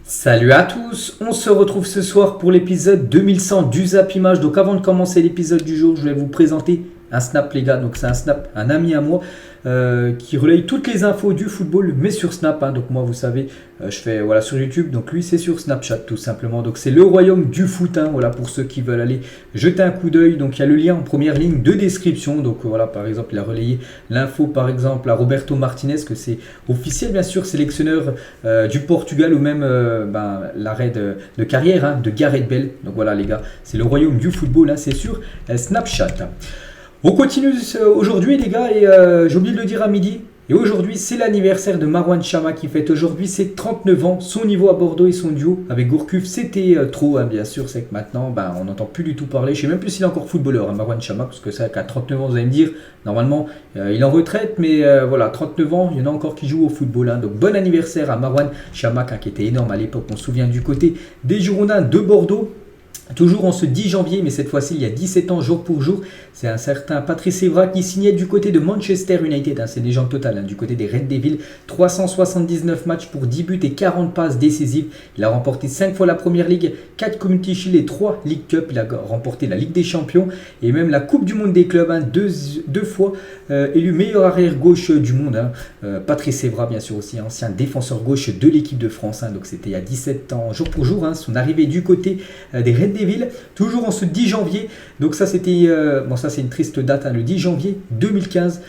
Salut à tous, on se retrouve ce soir pour l'épisode 2100 du Zap Image. Donc avant de commencer l'épisode du jour, je vais vous présenter un snap les gars. Donc c'est un snap, un ami à moi qui relaye toutes les infos du football mais sur Snap. Donc moi vous savez, je fais voilà sur YouTube, donc lui c'est sur Snapchat tout simplement. Donc c'est le royaume du foot, voilà pour ceux qui veulent aller jeter un coup d'œil. Donc il y a le lien en première ligne de description. Donc voilà par exemple il a relayé l'info par exemple à Roberto Martinez que c'est officiel bien sûr, sélectionneur du Portugal ou même l'arrêt de carrière de Gareth Bale. Donc voilà les gars, c'est le royaume du football, c'est sur Snapchat. On continue aujourd'hui les gars et j'ai oublié de le dire à midi. Et aujourd'hui c'est l'anniversaire de Marouane Chamakh qui fête aujourd'hui ses 39 ans. Son niveau à Bordeaux et son duo avec Gourcuff c'était trop bien sûr. C'est que maintenant on n'entend plus du tout parler. Je sais même plus s'il est encore footballeur Marouane Chamakh, parce que c'est qu'à 39 ans vous allez me dire normalement il est en retraite, mais voilà 39 ans il y en a encore qui jouent au football. Donc bon anniversaire à Marouane Chamakh qui était énorme à l'époque. On se souvient du côté des Girondins de Bordeaux. Toujours en ce 10 janvier, mais cette fois-ci il y a 17 ans jour pour jour, c'est un certain Patrice Evra qui signait du côté de Manchester United, c'est une légende totale, du côté des Red Devils, 379 matchs pour 10 buts et 40 passes décisives. Il a remporté 5 fois la Première Ligue, 4 Community Shield et 3 League Cup. Il a remporté la Ligue des Champions et même la Coupe du Monde des clubs, deux fois élu meilleur arrière gauche du monde. Patrice Evra bien sûr aussi, ancien défenseur gauche de l'équipe de France, donc c'était il y a 17 ans jour pour jour, son arrivée du côté des Red Devils, toujours en ce 10 janvier. Donc ça c'était ça c'est une triste date, le 10 janvier 2015.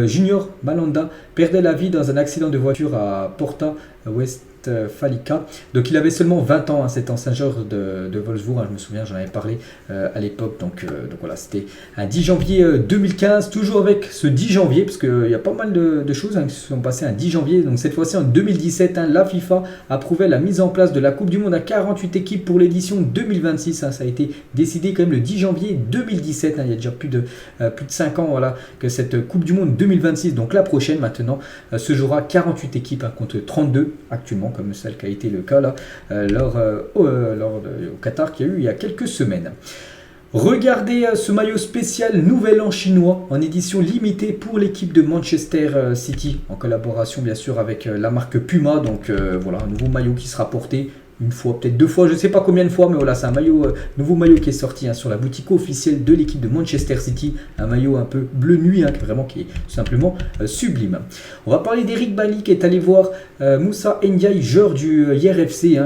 Junior Malanda perdait la vie dans un accident de voiture à Porta Westfalica. Donc il avait seulement 20 ans, cet ancien joueur de Wolfsburg, je me souviens, j'en avais parlé à l'époque. Donc voilà, c'était un 10 janvier 2015, toujours avec ce 10 janvier, parce qu'il y a pas mal de choses qui se sont passées un 10 janvier. Donc cette fois-ci en 2017, la FIFA approuvait la mise en place de la Coupe du Monde à 48 équipes pour l'édition 2026. Ça a été décidé quand même le 10 janvier 2017. Il y a déjà plus de 5 ans que cette Coupe du Monde 2026, donc la prochaine maintenant, se jouera 48 équipes contre 32 actuellement, comme celle qui a été le cas au Qatar qui a eu il y a quelques semaines. Regardez ce maillot spécial Nouvel An chinois en édition limitée pour l'équipe de Manchester City, en collaboration bien sûr avec la marque Puma. Donc voilà, un nouveau maillot qui sera porté une fois, peut-être deux fois, je ne sais pas combien de fois, mais voilà, c'est un nouveau maillot qui est sorti sur la boutique officielle de l'équipe de Manchester City. Un maillot un peu bleu nuit, qui est tout simplement sublime. On va parler d'Eric Bailly qui est allé voir Moussa Ndiaye, joueur du IRFC,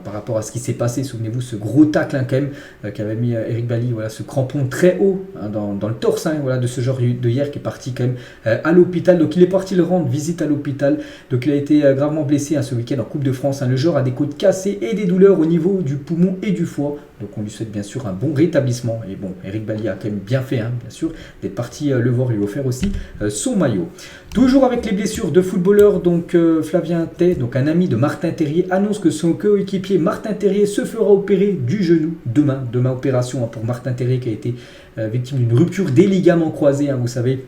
par rapport à ce qui s'est passé. Souvenez-vous, ce gros tacle quand même, qu'avait mis Eric Bailly, ce crampon très haut dans le torse de ce joueur de hier qui est parti quand même à l'hôpital. Donc il est parti le rendre visite à l'hôpital. Donc il a été gravement blessé ce week-end en Coupe de France. Le joueur a des côtes cassées et des douleurs au niveau du poumon et du foie. Donc on lui souhaite bien sûr un bon rétablissement. Et bon, Eric Bailly a quand même bien fait, bien sûr, d'être parti le voir, lui offrir aussi son maillot. Toujours avec les blessures de footballeurs, donc Flavien Tay, donc un ami de Martin Terrier, annonce que son coéquipier Martin Terrier se fera opérer du genou demain. Demain opération pour Martin Terrier qui a été victime d'une rupture des ligaments croisés, vous savez.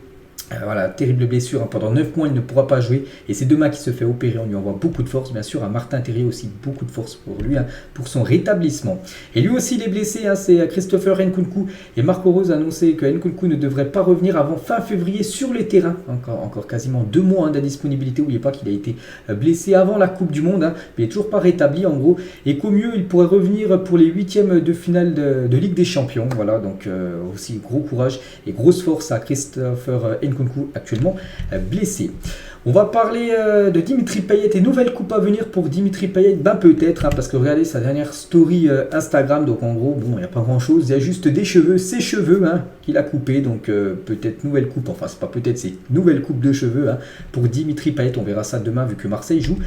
Terrible blessure, pendant 9 mois il ne pourra pas jouer et c'est demain qu'il se fait opérer. On lui envoie beaucoup de force, bien sûr, à Martin Terrier aussi, beaucoup de force pour lui, pour son rétablissement. Et lui aussi il est blessé, c'est Christopher Nkunku, et Marco Rose a annoncé que Nkunku ne devrait pas revenir avant fin février sur les terrains. Encore quasiment 2 mois d'indisponibilité. N'oubliez pas qu'il a été blessé avant la Coupe du Monde, mais il n'est toujours pas rétabli en gros, et qu'au mieux il pourrait revenir pour les 8e de finale de Ligue des Champions. Voilà, donc aussi gros courage et grosse force à Christopher Nkunku, actuellement blessé. On va parler de Dimitri Payet et nouvelle coupe à venir pour Dimitri Payet. Peut-être, parce que regardez sa dernière story Instagram. Donc en gros, il n'y a pas grand chose. Il y a juste des cheveux, ses cheveux qu'il a coupés. Donc peut-être nouvelle coupe. Enfin, c'est pas peut-être, c'est nouvelle coupe de cheveux pour Dimitri Payet. On verra ça demain vu que Marseille joue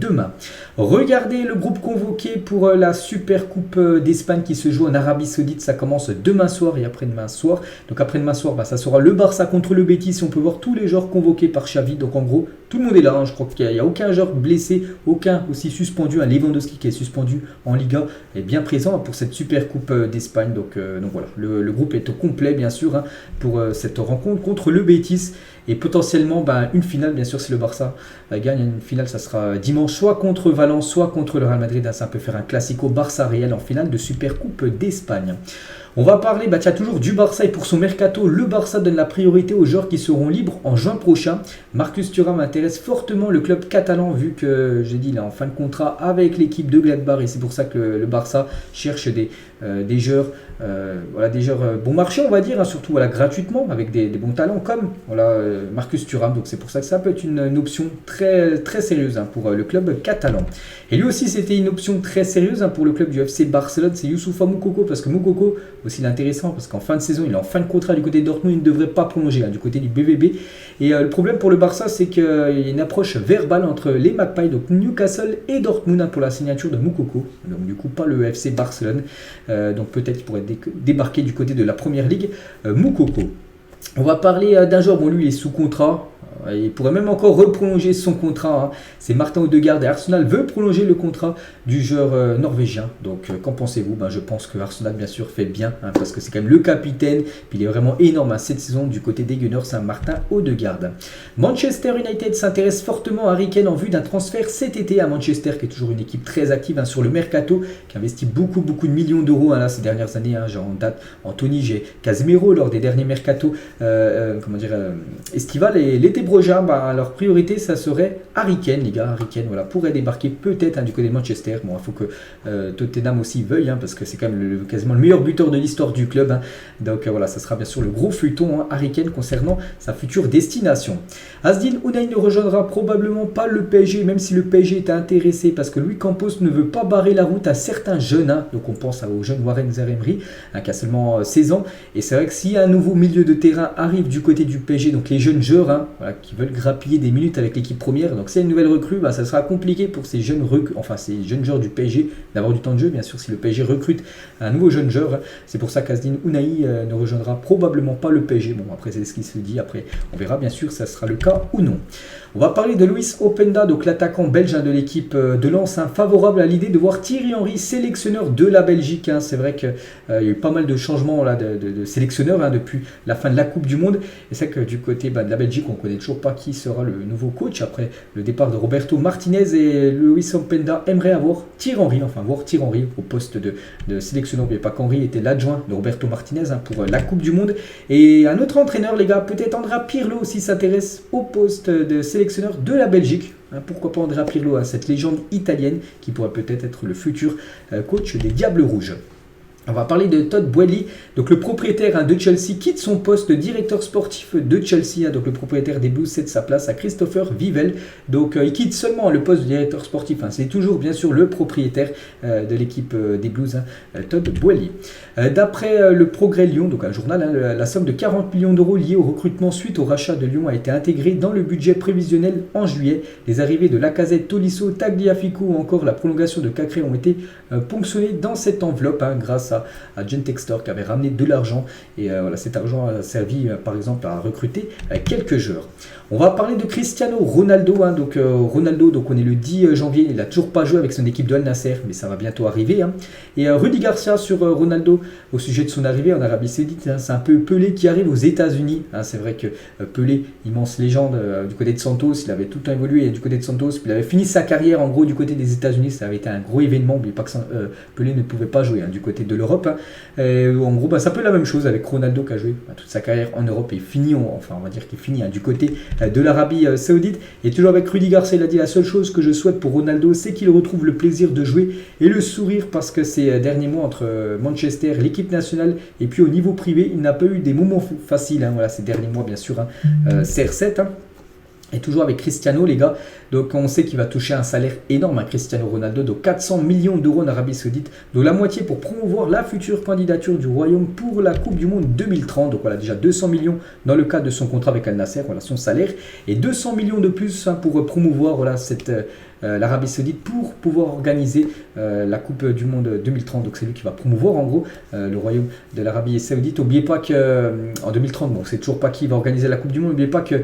demain. Regardez le groupe convoqué pour la Super Coupe d'Espagne qui se joue en Arabie Saoudite. Ça commence demain soir et après-demain soir. Donc après-demain soir, ça sera le Barça contre le Betis. On peut voir tous les joueurs convoqués par Xavi. Donc en gros, tout le monde est là, je crois qu'il n'y a aucun joueur blessé, aucun aussi suspendu. Lewandowski qui est suspendu en Liga est bien présent pour cette Super Coupe d'Espagne. Donc voilà, le groupe est au complet bien sûr pour cette rencontre contre le Betis. et potentiellement une finale, bien sûr, si le Barça gagne une finale, ça sera dimanche, soit contre Valence, soit contre le Real Madrid. Ça peut faire un classico Barça-Real en finale de Supercoupe d'Espagne. On va parler toujours du Barça et pour son mercato, le Barça donne la priorité aux joueurs qui seront libres en juin prochain. Marcus Thuram intéresse fortement le club catalan vu que, j'ai dit, il est en fin de contrat avec l'équipe de Gladbach et c'est pour ça que le Barça cherche des joueurs, des joueurs bon marché, on va dire, surtout gratuitement avec des bons talents comme Marcus Thuram. Donc c'est pour ça que ça peut être une option très, très sérieuse pour le club catalan. Et lui aussi, c'était une option très sérieuse pour le club du FC Barcelone, c'est Youssoupha Moukoko, parce que Moukoko aussi il est intéressant parce qu'en fin de saison, il est en fin de contrat du côté de Dortmund, il ne devrait pas prolonger du côté du BVB. Et le problème pour le Barça, c'est qu'il y a une approche verbale entre les Magpies, donc Newcastle et Dortmund pour la signature de Moukoko. Donc du coup, pas le FC Barcelone. Donc peut-être qu'il pourrait débarquer du côté de la Première Ligue, Moukoko. On va parler d'un joueur, lui il est sous contrat. Il pourrait même encore reprolonger son contrat. C'est Martin Odegaard et Arsenal veut prolonger le contrat du joueur norvégien. Donc qu'en pensez-vous? Je pense que Arsenal bien sûr fait bien parce que c'est quand même le capitaine. Puis il est vraiment énorme cette saison du côté des Gunners, Martin Odegaard. Manchester United s'intéresse fortement à Harry Kane en vue d'un transfert cet été à Manchester, qui est toujours une équipe très active sur le mercato, qui investit beaucoup de millions d'euros ces dernières années. J'ai en date Anthony, j'ai Casemiro lors des derniers mercato estival et l'été prochain. Leur priorité, ça serait Harry Kane, les gars. Harry Kane, pourrait débarquer peut-être du côté de Manchester. Bon, il faut que Tottenham aussi veuille, parce que c'est quand même quasiment le meilleur buteur de l'histoire du club. Donc ça sera bien sûr le gros feuilleton Harry Kane concernant sa future destination. Azzedine Ounahi ne rejoindra probablement pas le PSG, même si le PSG est intéressé, parce que Luis Campos ne veut pas barrer la route à certains jeunes. Donc on pense au jeune Warren Zaïre-Emery, qui a seulement 16 ans. Et c'est vrai que si un nouveau milieu de terrain arrive du côté du PSG, donc les jeunes joueurs, qui veulent grappiller des minutes avec l'équipe première. Donc, s'il y a une nouvelle recrue, ça sera compliqué pour ces jeunes joueurs du PSG d'avoir du temps de jeu. Bien sûr, si le PSG recrute un nouveau jeune joueur, c'est pour ça qu'Azzedine Ounahi ne rejoindra probablement pas le PSG. Bon, après, c'est ce qui se dit. Après, on verra bien sûr si ça sera le cas ou non. On va parler de Luis Openda, donc l'attaquant belge de l'équipe de Lens, favorable à l'idée de voir Thierry Henry sélectionneur de la Belgique. C'est vrai qu'il y a eu pas mal de changements de sélectionneurs depuis la fin de la Coupe du Monde. Et c'est que du côté de la Belgique, on ne connaît toujours pas qui sera le nouveau coach après le départ de Roberto Martinez, et Luis Openda aimerait voir Thierry Henry au poste de sélectionneur. N'oubliez pas qu'Henry était l'adjoint de Roberto Martinez pour la Coupe du Monde. Et un autre entraîneur, les gars, peut-être Andrea Pirlo aussi s'intéresse au poste de sélectionneur de la Belgique. Pourquoi pas Andrea Pirlo, cette légende italienne qui pourrait peut-être être le futur coach des Diables Rouges. On va parler de Todd Boehly, donc le propriétaire de Chelsea quitte son poste de directeur sportif de Chelsea. Donc le propriétaire des Blues cède sa place à Christopher Vivell. Donc il quitte seulement le poste de directeur sportif. C'est toujours bien sûr le propriétaire de l'équipe des Blues, Todd Boehly. D'après le Progrès Lyon, donc un journal, la somme de 40 millions d'euros liée au recrutement suite au rachat de Lyon a été intégrée dans le budget prévisionnel en juillet. Les arrivées de Lacazette, Tolisso, Tagliafico ou encore la prolongation de Cacré ont été ponctionnées dans cette enveloppe grâce à Jen Textor qui avait ramené de l'argent, et cet argent a servi par exemple à recruter quelques joueurs. On va parler de Cristiano Ronaldo. Ronaldo, donc on est le 10 janvier, il n'a toujours pas joué avec son équipe de Al Nassr, mais ça va bientôt arriver. Et Rudy Garcia sur Ronaldo au sujet de son arrivée en Arabie Saoudite. C'est un peu Pelé qui arrive aux États-Unis. C'est vrai que Pelé, immense légende du côté de Santos, il avait tout le temps évolué du côté de Santos, puis il avait fini sa carrière en gros du côté des États-Unis. Ça avait été un gros événement. N'oubliez pas que Pelé ne pouvait pas jouer du côté de l'Europe. En gros, c'est un peu la même chose avec Ronaldo qui a joué toute sa carrière en Europe et finit, on va dire qu'il finit du côté de l'Arabie Saoudite. Et toujours avec Rudy Garcia, il a dit: la seule chose que je souhaite pour Ronaldo, c'est qu'il retrouve le plaisir de jouer et le sourire, parce que ces derniers mois entre Manchester, l'équipe nationale et puis au niveau privé, il n'a pas eu des moments faciles. Ces derniers mois, bien sûr, CR7. Et toujours avec Cristiano, les gars. Donc on sait qu'il va toucher un salaire énorme à Cristiano Ronaldo, de 400 millions d'euros en Arabie Saoudite, dont la moitié pour promouvoir la future candidature du Royaume pour la Coupe du Monde 2030. Donc déjà 200 millions dans le cadre de son contrat avec Al Nassr, son salaire, et 200 millions de plus pour promouvoir l'Arabie Saoudite pour pouvoir organiser la Coupe du Monde 2030. Donc c'est lui qui va promouvoir en gros le Royaume de l'Arabie Saoudite. N'oubliez pas qu'en 2030, bon, c'est toujours pas qui va organiser la Coupe du Monde. N'oubliez pas que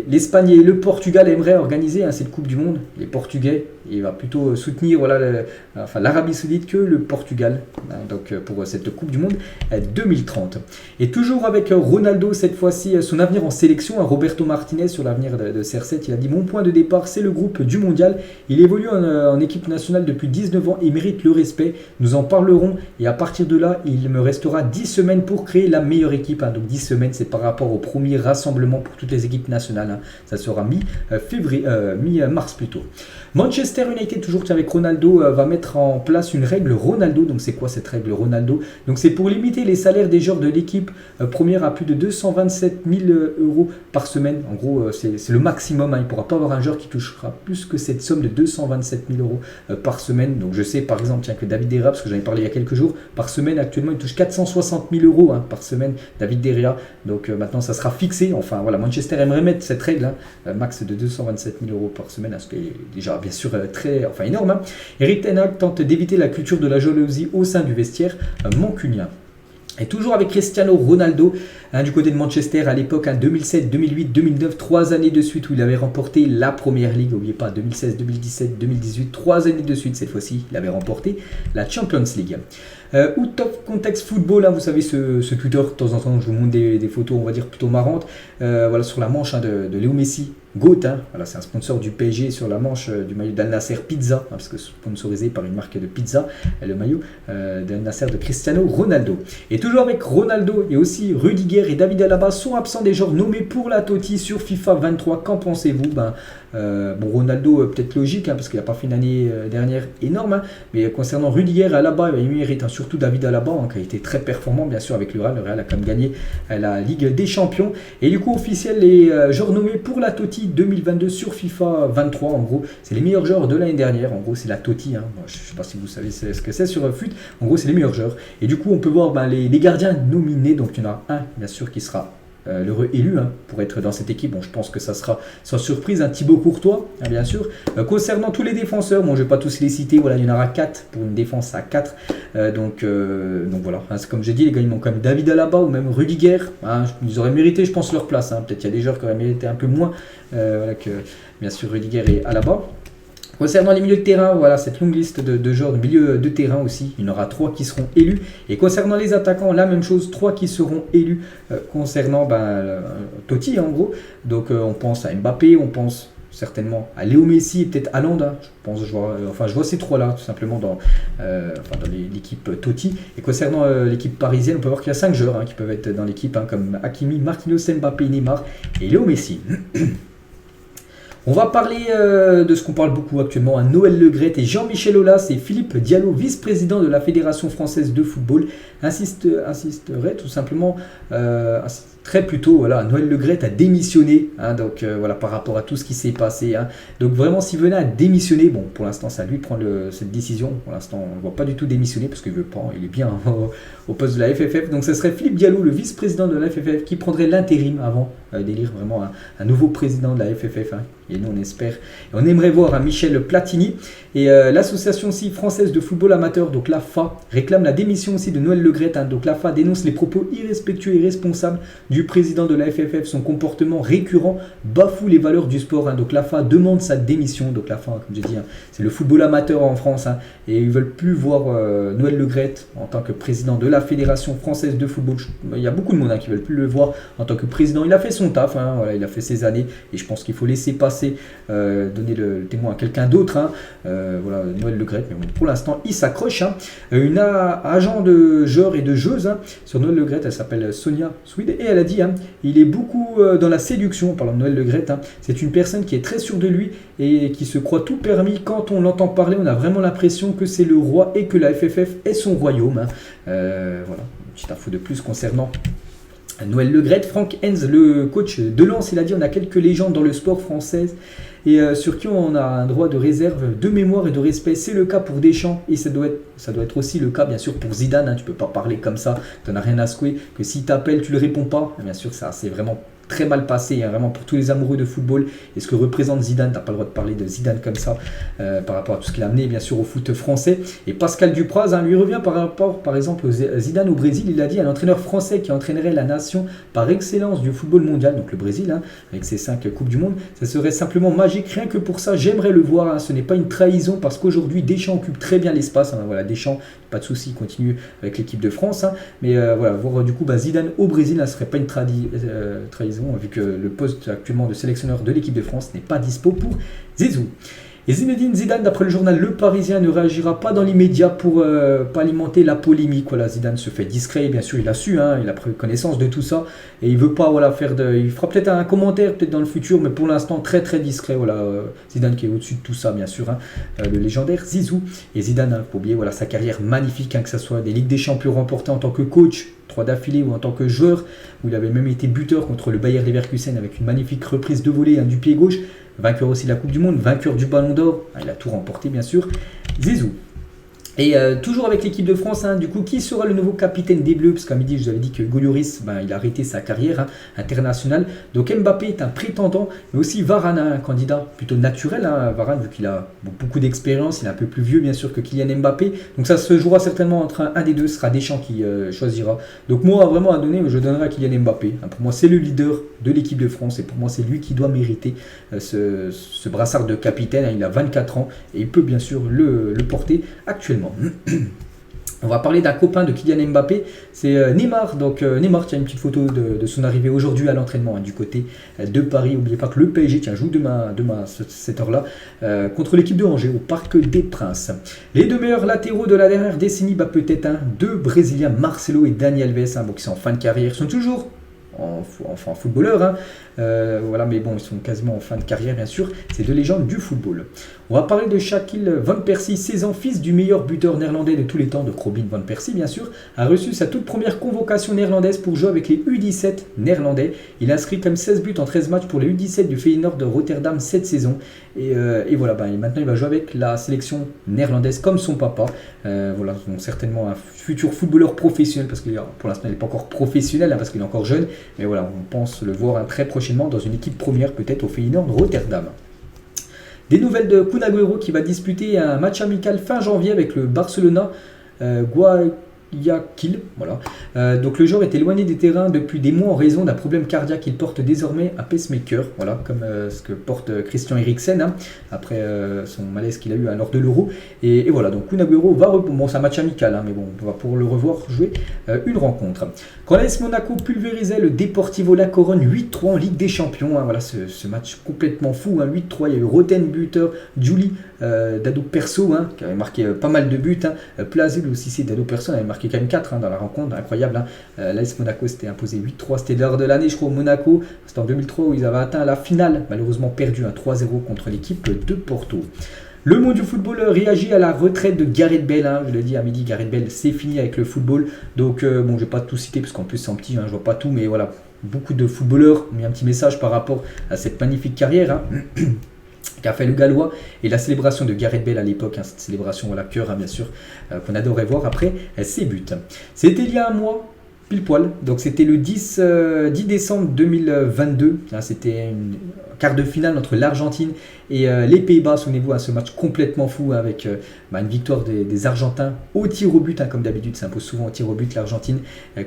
l'Espagne et le Portugal aimeraient organiser cette Coupe du Monde. Les Portugais, il va plutôt soutenir l'Arabie Saoudite que le Portugal donc, pour cette Coupe du Monde 2030. Et toujours avec Ronaldo, cette fois-ci, son avenir en sélection, Roberto Martinez sur l'avenir de CR7, il a dit: mon point de départ, c'est le groupe du mondial. Il évolue en équipe nationale depuis 19 ans et mérite le respect. Nous en parlerons et à partir de là, il me restera 10 semaines pour créer la meilleure équipe. Donc 10 semaines, c'est par rapport au premier rassemblement pour toutes les équipes nationales. Ça sera mi-mars plutôt. Manchester United, toujours avec Ronaldo, va mettre en place une règle Ronaldo. Donc c'est quoi cette règle Ronaldo? Donc c'est pour limiter les salaires des joueurs de l'équipe première à plus de 227 000 euros par semaine. En gros, c'est le maximum. Il ne pourra pas avoir un joueur qui touchera plus que cette somme de 227 000 euros par semaine. Donc je sais par exemple que David De Gea, parce que j'en ai parlé il y a quelques jours, par semaine actuellement il touche 460 000 euros par semaine, David De Gea. Donc maintenant ça sera fixé. Enfin voilà, Manchester aimerait mettre cette règle, max de 227 000 euros par semaine, ce qui est déjà bien sûr énorme. Eric Ten Hag tente d'éviter la culture de la jalousie au sein du vestiaire mancunien. Et toujours avec Cristiano Ronaldo, du côté de Manchester à l'époque, 2007, 2008, 2009, 3 années de suite où il avait remporté la Première Ligue. N'oubliez pas, 2016, 2017, 2018, 3 années de suite cette fois-ci, il avait remporté la Champions League. Out of Context Football, vous savez ce Twitter, de temps en temps je vous montre des photos on va dire plutôt marrantes, sur la manche de Léo Messi, GOAT, c'est un sponsor du PSG sur la manche du maillot d'Al Nasser Pizza, parce que sponsorisé par une marque de pizza, le maillot d'Al Nasser de Cristiano Ronaldo. Et toujours avec Ronaldo et aussi Rudiger et David Alaba sont absents des joueurs nommés pour la TOTY sur FIFA 23. Qu'en pensez-vous? Ronaldo peut-être logique parce qu'il n'a pas fait une année dernière énorme, mais concernant Rudiger et Alaba, il mérite surtout David Alaba qui a été très performant bien sûr avec le Real. Le Real a quand même gagné la Ligue des Champions. Et du coup officiel, les joueurs nommés pour la TOTY 2022 sur FIFA 23, en gros c'est les meilleurs joueurs de l'année dernière. En gros c'est la TOTY, je ne sais pas si vous savez ce que c'est sur FUT. En gros c'est les meilleurs joueurs. Et du coup on peut voir les gardiens nominés. Donc il y en a un bien sûr qui sera l'heureux élu pour être dans cette équipe. Je pense que ça sera sans surprise, Thibaut Courtois, bien sûr. Concernant tous les défenseurs, je ne vais pas tous les citer, il y en aura 4 pour une défense à 4. Donc voilà, c'est comme j'ai dit, les gars, ils manquent comme David Alaba ou même Rudiger. Ils auraient mérité, je pense, leur place. Peut-être qu'il y a des joueurs qui auraient mérité un peu moins que bien sûr Rudiger et Alaba. Concernant les milieux de terrain, cette longue liste de joueurs de milieu de terrain aussi, il y en aura 3 qui seront élus. Et concernant les attaquants, la même chose, 3 qui seront élus concernant TOTY en gros. Donc on pense à Mbappé, on pense certainement à Léo Messi et peut-être Haaland. Je vois ces 3-là tout simplement dans l'équipe TOTY. Et concernant l'équipe parisienne, on peut voir qu'il y a 5 joueurs qui peuvent être dans l'équipe, comme Hakimi, Marquinhos, Mbappé, Neymar et Léo Messi. On va parler de ce qu'on parle beaucoup actuellement, Noël Le Graët et Jean-Michel Aulas et Philippe Diallo, vice-président de la Fédération Française de Football, insisteraient tout simplement, très plutôt, Noël Le Graët a démissionné, par rapport à tout ce qui s'est passé. Donc vraiment, s'il venait à démissionner, pour l'instant, c'est à lui de prendre cette décision. Pour l'instant, on ne le voit pas du tout démissionner parce qu'il veut pas, il est bien au poste de la FFF. Donc ce serait Philippe Diallo, le vice-président de la FFF, qui prendrait l'intérim avant d'élire vraiment un nouveau président de la FFF. Et nous, on espère, on aimerait voir Michel Platini. Et l'association aussi française de football amateur, donc l'AFA, réclame la démission aussi de Noël Le Graët. Donc l'AFA dénonce les propos irrespectueux et irresponsables du président de la FFF. Son comportement récurrent bafoue les valeurs du sport. Donc l'AFA demande sa démission. Donc l'AFA, comme j'ai dit, c'est le football amateur en France. Et ils ne veulent plus voir Noël Le Graët en tant que président de la Fédération française de football. Il y a beaucoup de monde qui ne veulent plus le voir en tant que président. Il a fait son taf, il a fait ses années. Et je pense qu'il faut laisser passer, donner le témoin à quelqu'un d'autre. Noël Le Graët, mais bon, pour l'instant il s'accroche. Une agent de joueurs et de joueuses sur Noël Le Graët, elle s'appelle Sonia Swede et elle a dit il est beaucoup dans la séduction. En parlant de Noël Le Graët, c'est une personne qui est très sûre de lui et qui se croit tout permis. Quand on l'entend parler, on a vraiment l'impression que c'est le roi et que la FFF est son royaume. Une petite info de plus concernant Noël Le Graët. Franck Hens, le coach de Lens, il a dit on a quelques légendes dans le sport français et sur qui on a un droit de réserve, de mémoire et de respect. C'est le cas pour Deschamps et ça doit être aussi le cas bien sûr pour Zidane. Tu peux pas parler comme ça, tu n'as rien à secouer, que si tu appelles tu le réponds pas. Bien sûr ça c'est vraiment très mal passé, hein, vraiment pour tous les amoureux de football. Et ce que représente Zidane, t'as pas le droit de parler de Zidane comme ça, par rapport à tout ce qu'il a amené bien sûr au foot français. Et Pascal Dupraz, hein, lui revient par rapport par exemple Zidane au Brésil. Il a dit un entraîneur français qui entraînerait la nation par excellence du football mondial, donc le Brésil, hein, avec ses 5 Coupes du Monde, ça serait simplement magique. Rien que pour ça, j'aimerais le voir, hein. Ce n'est pas une trahison parce qu'aujourd'hui Deschamps occupe très bien l'espace, hein. Voilà, Deschamps, pas de souci, il continue avec l'équipe de France, hein. Mais voilà, voir du coup Zidane au Brésil, ça ne serait pas une trahison, vu que le poste actuellement de sélectionneur de l'équipe de France n'est pas dispo pour Zizou. Et Zinedine Zidane, d'après le journal Le Parisien, ne réagira pas dans l'immédiat pour pas alimenter la polémique. Voilà, Zidane se fait discret, bien sûr, il a su, hein, il a pris connaissance de tout ça, et il veut pas faire il fera peut-être un commentaire peut-être dans le futur, mais pour l'instant très très discret. Voilà, Zidane qui est au-dessus de tout ça, bien sûr, hein, le légendaire Zizou. Et Zidane, hein, faut oublier, voilà, sa carrière magnifique, hein, que ce soit des Ligues des Champions remportées en tant que coach, 3 d'affilée, ou en tant que joueur, où il avait même été buteur contre le Bayer Leverkusen avec une magnifique reprise de volée, hein, du pied gauche. Vainqueur aussi de la Coupe du Monde, vainqueur du Ballon d'Or, il a tout remporté bien sûr, Zizou. Et toujours avec l'équipe de France, hein, du coup, qui sera le nouveau capitaine des Bleus? Parce qu'à midi, je vous avais dit que Goulouris, il a arrêté sa carrière, hein, internationale. Donc Mbappé est un prétendant, mais aussi Varane, hein, un candidat plutôt naturel. Hein, Varane, vu qu'il a beaucoup d'expérience, il est un peu plus vieux, bien sûr, que Kylian Mbappé. Donc ça se jouera certainement entre un des deux, ce sera Deschamps qui choisira. Donc moi, vraiment à donner, je donnerai à Kylian Mbappé. Hein, pour moi, c'est le leader de l'équipe de France, et pour moi, c'est lui qui doit mériter ce brassard de capitaine. Hein, il a 24 ans, et il peut bien sûr le porter actuellement. On va parler d'un copain de Kylian Mbappé, c'est Neymar. Donc Neymar, tiens, une petite photo de son arrivée aujourd'hui à l'entraînement, hein, du côté de Paris. N'oubliez pas que le PSG joue demain cette heure-là contre l'équipe de Angers au Parc des Princes. Les 2 meilleurs latéraux de la dernière décennie, peut-être 2 Brésiliens, Marcelo et Dani Alves, hein, qui sont en fin de carrière, sont toujours en footballeur, hein. Voilà, mais bon, ils sont quasiment en fin de carrière, bien sûr. C'est 2 légendes du football. On va parler de Shaquille Van Persie, 16 ans, fils du meilleur buteur néerlandais de tous les temps, de Robin Van Persie, bien sûr, a reçu sa toute première convocation néerlandaise pour jouer avec les U17 néerlandais. Il a inscrit comme 16 buts en 13 matchs pour les U17 du Feyenoord de Rotterdam cette saison. Et voilà, maintenant il va jouer avec la sélection néerlandaise comme son papa. Voilà, donc certainement un futur footballeur professionnel, parce que pour l'instant il n'est pas encore professionnel, hein, parce qu'il est encore jeune. Mais voilà, on pense le voir, hein, très prochainement dans une équipe première, peut-être au Feyenoord Rotterdam. Des nouvelles de Kun Agüero qui va disputer un match amical fin janvier avec le Barcelona Guayaquil. Voilà. Donc le joueur est éloigné des terrains depuis des mois en raison d'un problème cardiaque. Il porte désormais un pacemaker, voilà, comme ce que porte Christian Eriksen, hein, après son malaise qu'il a eu lors de l'Euro. Et voilà, donc Kun Agüero va bon, c'est un match amical, hein, mais bon, on va pour le revoir jouer une rencontre. Quand l'AS Monaco pulvérisait le Deportivo La Corogne 8-3 en Ligue des Champions, hein, voilà ce match complètement fou, hein, 8-3, il y a eu Roten buteur, Julie Dado Perso, hein, qui avait marqué pas mal de buts, hein, Plazil aussi, c'est Dado Perso, avait marqué quand même 4, hein, dans la rencontre, incroyable, hein. L'AS Monaco s'était imposé 8-3, c'était lors de l'année, je crois, au Monaco, c'était en 2003 où ils avaient atteint la finale, malheureusement perdu, 3-0 contre l'équipe de Porto. Le monde du football réagit à la retraite de Gareth Bale, hein. Je l'ai dit à midi, Gareth Bale, c'est fini avec le football. Donc, bon, je ne vais pas tout citer parce qu'en plus, c'est un petit, hein, je vois pas tout, mais voilà, beaucoup de footballeurs ont mis un petit message par rapport à cette magnifique carrière, hein, qu'a fait le Gallois, et la célébration de Gareth Bale à l'époque, hein, cette célébration, voilà, cœur, hein, bien sûr, qu'on adorait voir après ses buts. C'était il y a un mois, pile poil, donc c'était le 10 décembre 2022, hein, c'était une quart de finale entre l'Argentine et les Pays-Bas. Souvenez-vous, hein, ce match complètement fou, hein, avec une victoire des Argentins au tir au but, hein, comme d'habitude, ça impose souvent au tir au but l'Argentine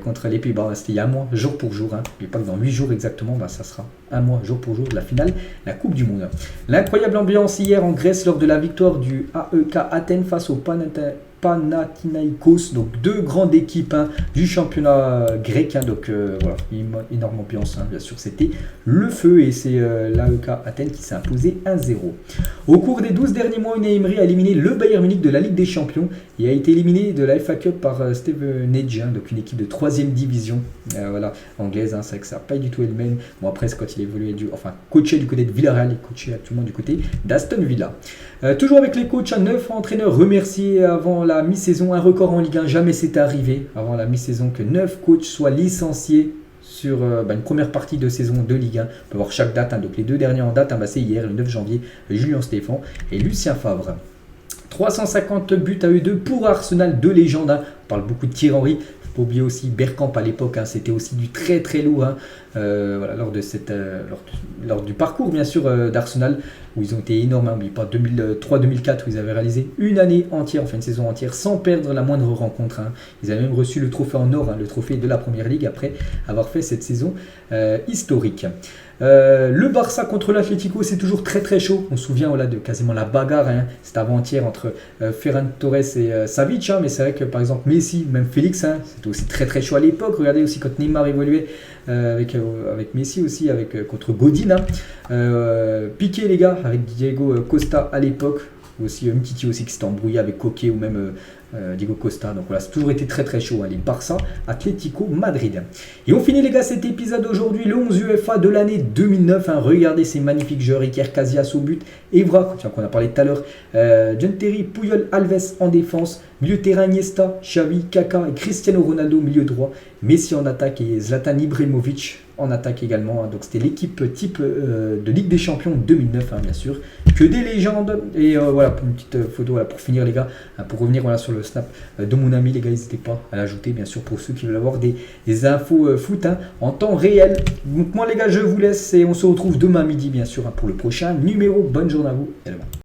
contre les Pays-Bas. C'était il y a un mois, jour pour jour, hein. N'oubliez pas que dans 8 jours exactement, ça sera un mois, jour pour jour, de la finale, la Coupe du Monde. L'incroyable ambiance hier en Grèce lors de la victoire du AEK Athènes face au Panathinaikos, donc 2 grandes équipes, hein, du championnat grec, hein, donc voilà, énorme ambiance, hein, bien sûr, c'était le feu, et c'est l'AEK Athènes qui s'est imposé 1-0. Au cours des 12 derniers mois, Unai Emery a éliminé le Bayern Munich de la Ligue des Champions et a été éliminé de la FA Cup par Stevenage, hein, donc une équipe de 3e division, voilà, anglaise, hein. C'est vrai que ça n'a pas du tout le même. Bon, après, c'est quand il évoluait coaché du côté de Villarreal et coaché actuellement du côté d'Aston Villa. Toujours avec les coachs, 9 entraîneurs remerciés avant la mi-saison, un record en Ligue 1, jamais c'est arrivé avant la mi-saison que 9 coachs soient licenciés sur une première partie de saison de Ligue 1. On peut voir chaque date, hein, donc les 2 derniers en date, hein, c'est hier, le 9 janvier, Julien Stéphan et Lucien Favre. 350 buts à eux deux pour Arsenal, 2 légendes, hein. On parle beaucoup de Thierry Henry, Faut pas oublier aussi Bergkamp à l'époque, hein, c'était aussi du très très lourd, hein, voilà, lors du parcours bien sûr d'Arsenal, où ils ont été énormes. N'oubliez pas 2003-2004 où ils avaient réalisé une année entière, enfin une saison entière, sans perdre la moindre rencontre, hein. Ils avaient même reçu le trophée en or, hein, le trophée de la Première Ligue, après avoir fait cette saison historique. Le Barça contre l'Atlético, c'est toujours très très chaud. On se souvient voilà, de quasiment la bagarre, hein. C'était avant-hier entre Ferran Torres et Savic, hein, mais c'est vrai que par exemple Messi, même Félix, hein, c'était aussi très très chaud à l'époque. Regardez aussi quand Neymar évoluait avec Messi aussi, contre Godin, hein. Piqué les gars, avec Diego Costa à l'époque. Aussi Umtiti aussi qui s'était embrouillé avec Koke ou même Diego Costa. Donc voilà, c'est toujours été très très chaud, hein, les Barça, Atlético Madrid. Et on finit les gars cet épisode aujourd'hui, le 11 UEFA de l'année 2009. Hein. Regardez ces magnifiques joueurs, Iker Casillas au but, Evra, qu'on a parlé tout à l'heure, John Terry, Puyol, Alves en défense, milieu de terrain Iniesta, Xavi, Kaka et Cristiano Ronaldo milieu droit, Messi en attaque et Zlatan Ibrahimovic en attaque également. Hein. Donc c'était l'équipe type de Ligue des Champions 2009, hein, bien sûr. Que des légendes. Et voilà, une petite photo voilà, pour finir les gars, hein, pour revenir voilà, sur le snap de mon ami les gars, n'hésitez pas à l'ajouter bien sûr pour ceux qui veulent avoir des infos foot, hein, en temps réel. Donc moi les gars je vous laisse et on se retrouve demain midi bien sûr, hein, pour le prochain numéro. Bonne journée à vous et à demain.